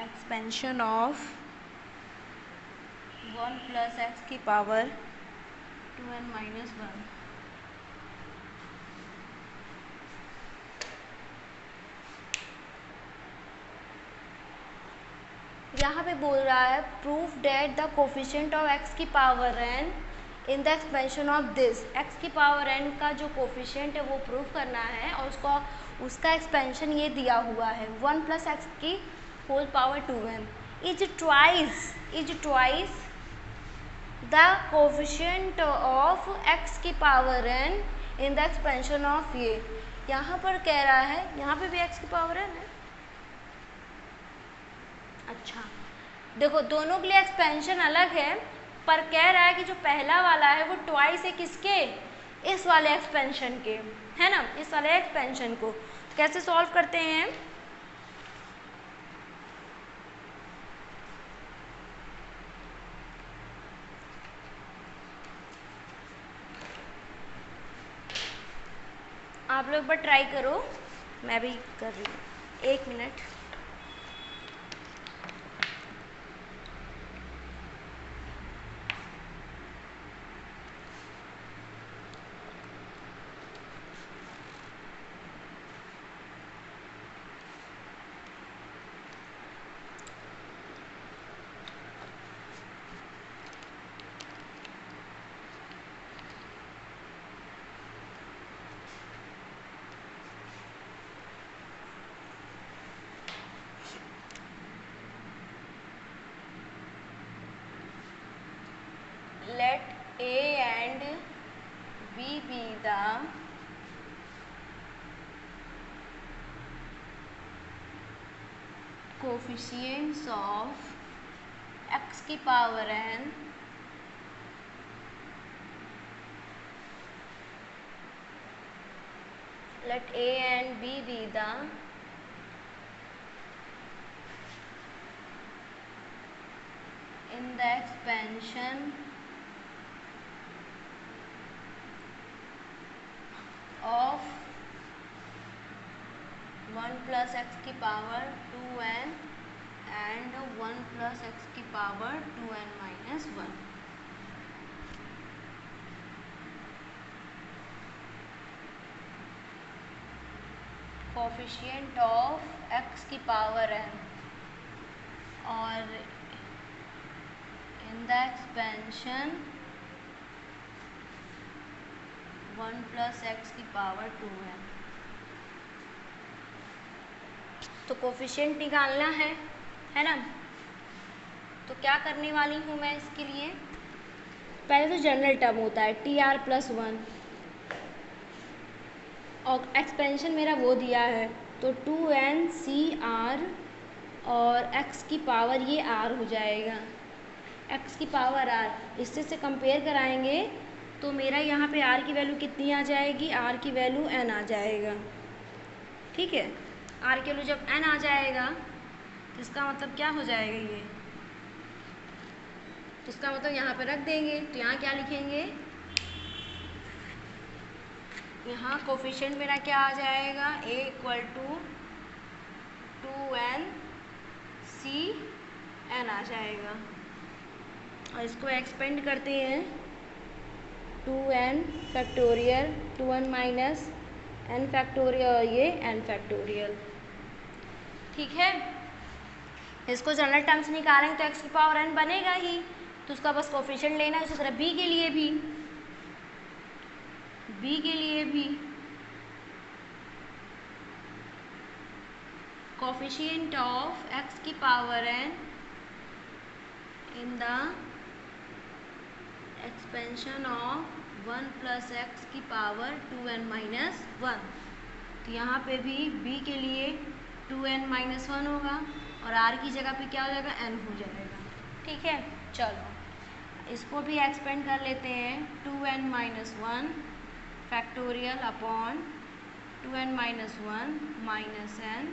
expansion of 1 plus x की power 2n minus 1। यहाँ पे बोल रहा है prove that the coefficient of x की power n in the expansion of this. x की power n का जो कोफिशिएंट है वो प्रूफ करना है, और उसका एक्सपेंशन ये दिया हुआ है 1 प्लस एक्स की whole power 2n is twice the coefficient of x की power n in the expansion of ये। यहाँ पर कह रहा है, यहाँ पे भी x की पावर n है। अच्छा देखो, दोनों के लिए एक्सपेंशन अलग है, पर कह रहा है कि जो पहला वाला है वो ट्वाइस है किसके, इस वाले एक्सपेंशन के, है ना, इस वाले एक्सपेंशन को। तो कैसे सॉल्व करते हैं, आप लोग एक बार ट्राई करो, मैं भी कर रही हूँ, 1 minute. Let A and B be the coefficients of x की power n let a and b be the in the expansion of 1 plus x की power 2n and 1 plus x की power 2n minus 1. Coefficient of x की power n और in the expansion 1 plus x की power 2n. तो coefficient निकालना है ना। तो क्या करने वाली हूँ मैं इसके लिए, पहले तो जनरल टर्म होता है TR+1 और एक्सपेंशन मेरा वो दिया है तो 2NCR और x की पावर ये r हो जाएगा, x की पावर r। इससे से कंपेयर कराएंगे तो मेरा यहाँ पे r की वैल्यू कितनी आ जाएगी, r की वैल्यू n आ जाएगा। ठीक है, r की वैल्यू जब n आ जाएगा तो इसका मतलब क्या हो जाएगा ये, तो इसका मतलब यहाँ पे रख देंगे। तो यहाँ क्या लिखेंगे, यहाँ कोफिशिएंट मेरा क्या आ जाएगा, a इक्वल टू 2NCn आ जाएगा। और इसको एक्सपेंड करते हैं 2n factorial 2n minus n factorial और ये n फैक्टोरियल। ठीक है, इसको जनरल टर्म से निकालेंगे तो x की पावर n बनेगा ही, तो उसका बस कोफिशिएंट लेना है। उसी तरह b के लिए भी कोफिशिएंट ऑफ x की power n in the expansion of 1 plus x की पावर 2n माइनस 1। तो यहाँ पे भी b के लिए 2n माइनस 1 होगा और r की जगह पे क्या हो जाएगा, n हो जाएगा। ठीक है, चलो इसको भी एक्सपेंड कर लेते हैं 2n minus 1 factorial upon 2n minus 1 minus n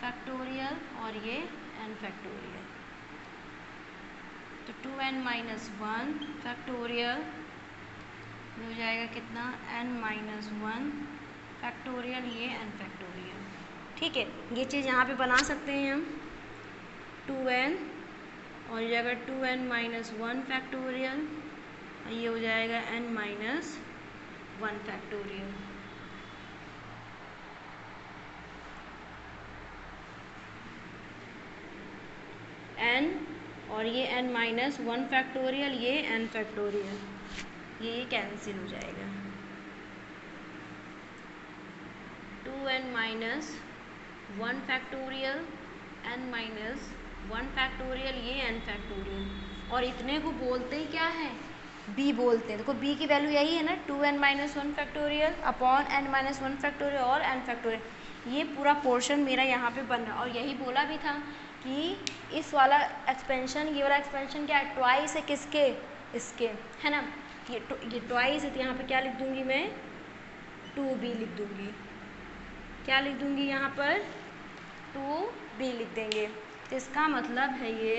factorial और ये n फैक्टोरियल। तो 2n माइनस 1 फैक्टोरियल हो जाएगा कितना, n माइनस 1 फैक्टोरियल, ये n फैक्टोरियल। ठीक है, ये चीज़ यहाँ पे बना सकते हैं हम 2n और ये अगर 2n माइनस 1 फैक्टोरियल, ये हो जाएगा n माइनस 1 फैक्टोरियल। n और ये n माइनस 1 फैक्टोरियल, ये n फैक्टोरियल, ये कैंसिल हो जाएगा। 2n minus 1 factorial n minus 1 factorial, ये n फैक्टोरियल। और इतने को बोलते ही क्या है, b बोलते हैं। देखो b की वैल्यू यही है ना, 2n minus 1 factorial upon n minus 1 factorial और n फैक्टोरियल। ये पूरा पोर्शन मेरा यहाँ पे बन रहा है। और यही बोला भी था कि इस वाला एक्सपेंशन, ये वाला एक्सपेंशन क्या है, ट्वाइस है किसके, इसके, है ना। ये ट्वाइस है तो यहाँ पे क्या लिख दूँगी मैं, 2b लिख दूँगी। क्या लिख दूँगी यहाँ पर, 2b लिख देंगे। तो इसका मतलब है ये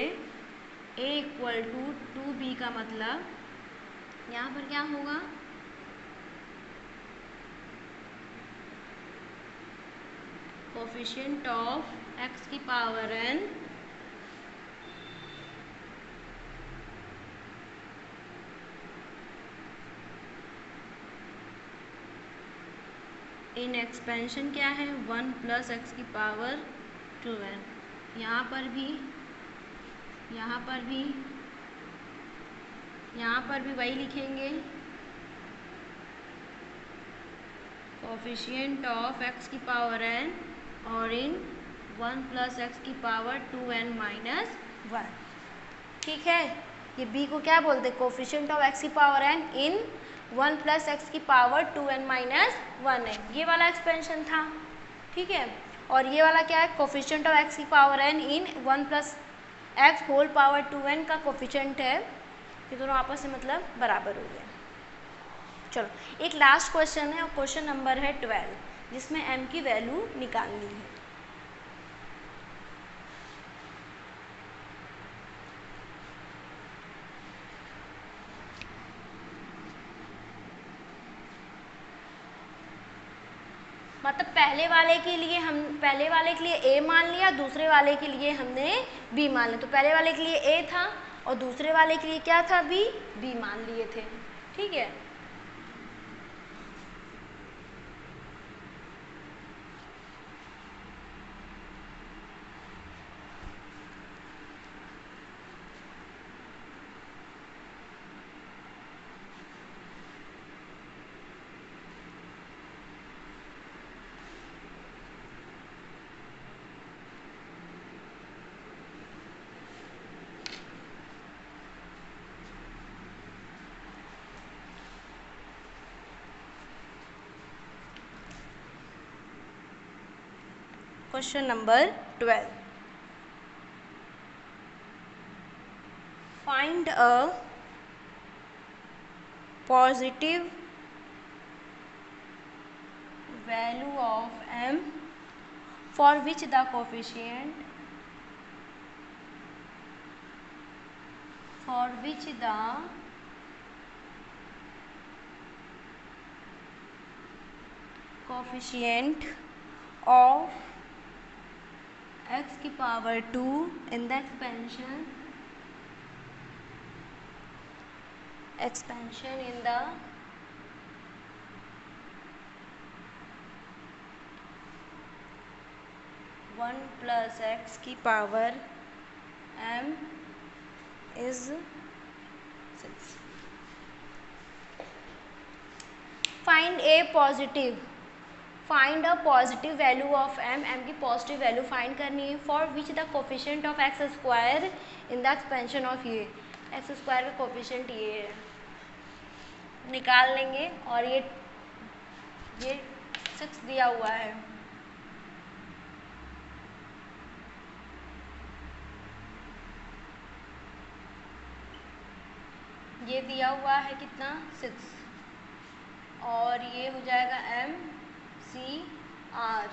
a इक्वल टू 2b का मतलब यहाँ पर क्या होगा, कोफिशिएंट ऑफ x की पावर n इन एक्सपेंशन क्या है, 1 प्लस x की पावर 2n। यहाँ पर भी वही लिखेंगे, कोफिशिएंट ऑफ x की पावर n और इन 1 प्लस x की पावर 2n माइनस 1। ठीक है, ये b को क्या बोलते हैं, कोफिशिएंट ऑफ x की power n in 1 plus x की पावर 2n माइनस 1 है, ये वाला एक्सपेंशन था। ठीक है, और ये वाला क्या है, कोफिशिएंट ऑफ x की power n in 1 plus x whole power 2n का कोफिशिएंट है। ये दोनों आपस में मतलब बराबर हो गए। चलो एक लास्ट क्वेश्चन है और क्वेश्चन नंबर है 12, जिसमें m की वैल्यू निकालनी है। मतलब पहले वाले के लिए a मान लिया, दूसरे वाले के लिए हमने b मान लिया। तो पहले वाले के लिए a था और दूसरे वाले के लिए क्या था, b मान लिए थे। ठीक है, question number 12, find a positive value of m for which the coefficient of x की power 2 in the expansion in the 1 plus x की power m is 6। Find a positive value of m की positive value find करनी है। For which the coefficient of x square in the expansion of ये x square का coefficient ये है, निकाल लेंगे। और ये 6 दिया हुआ है, ये दिया हुआ है कितना, 6, और ये हो जाएगा MCR,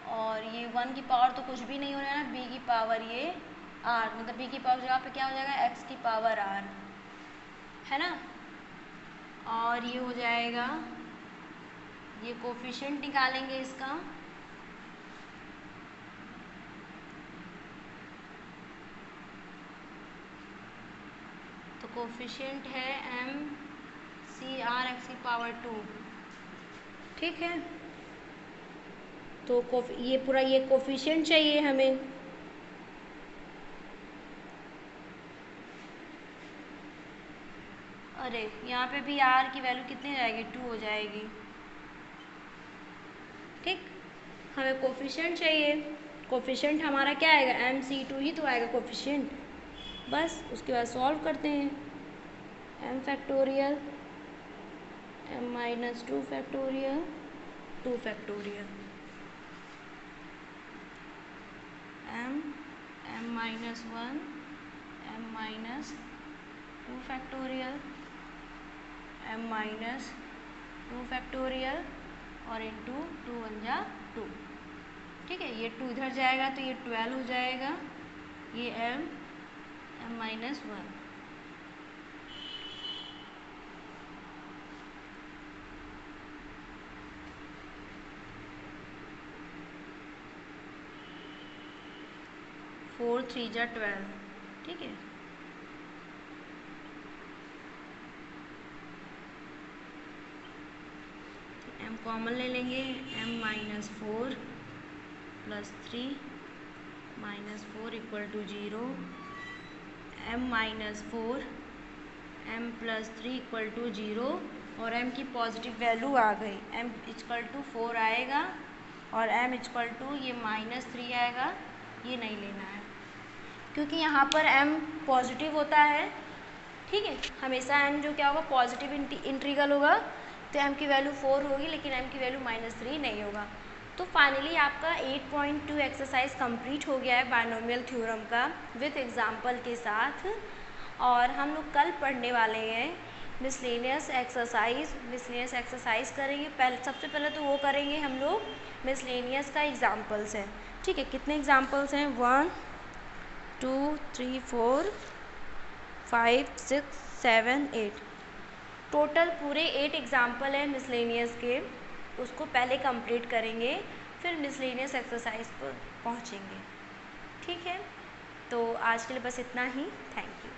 और ये 1 की पावर तो कुछ भी नहीं हो रहा है ना, b की पावर ये r, मतलब b की पावर जगह पे क्या हो जाएगा, x की पावर r है ना। और ये हो जाएगा, ये कोफिशिएंट निकालेंगे इसका, तो कोफिशिएंट है MCR x की पावर 2। ठीक है, तो ये पूरा ये कोफिशिएंट चाहिए हमें। अरे यहाँ पे भी r की वैल्यू कितनी जाएगी, 2 हो जाएगी। ठीक, हमें कोफिशिएंट चाहिए। कोफिशिएंट हमारा क्या आएगा, MC2 ही तो आएगा कोफिशिएंट। बस उसके बाद सॉल्व करते हैं, m factorial m-2 factorial 2 factorial m-1 m-2 factorial m-2 factorial और इंटू 2 1 जा 2। ठीक है, ये 2 इधर जाएगा तो ये 12 हो जाएगा, ये m-1। फोर 3 जा 12। ठीक है, m कॉमन ले लेंगे, m-4 plus 3 -4 equal to 0, m-4 m plus 3 equal to 0, और m की पॉजिटिव वैल्यू आ गई, m इक्वल टू 4 आएगा और m इक्वल टू ये -3 आएगा, ये नहीं लेना है क्योंकि यहाँ पर m पॉजिटिव होता है। ठीक है, हमेशा m जो क्या होगा, पॉजिटिव इंटीग्रल होगा, तो m की वैल्यू 4 होगी, लेकिन m की वैल्यू -3 नहीं होगा। तो फाइनली आपका 8.2 एक्सरसाइज कंप्लीट हो गया है बायनोमियल थ्योरम का विथ एग्जांपल के साथ। और हम लोग कल पढ़ने वाले हैं मिसलेनियस एक्सरसाइज करेंगे। सबसे पहले तो वो करेंगे हम लोग मिसलेनियस का एग्जांपल्स है। ठीक है, कितने एग्जांपल्स हैं? 1 2 3 4 5 6 7 8, टोटल पूरे 8 एग्जाम्पल हैं मिसलेनियस के। उसको पहले कंप्लीट करेंगे, फिर मिसलेनियस एक्सरसाइज पर पहुँचेंगे। ठीक है, तो आज के लिए बस इतना ही। Thank you.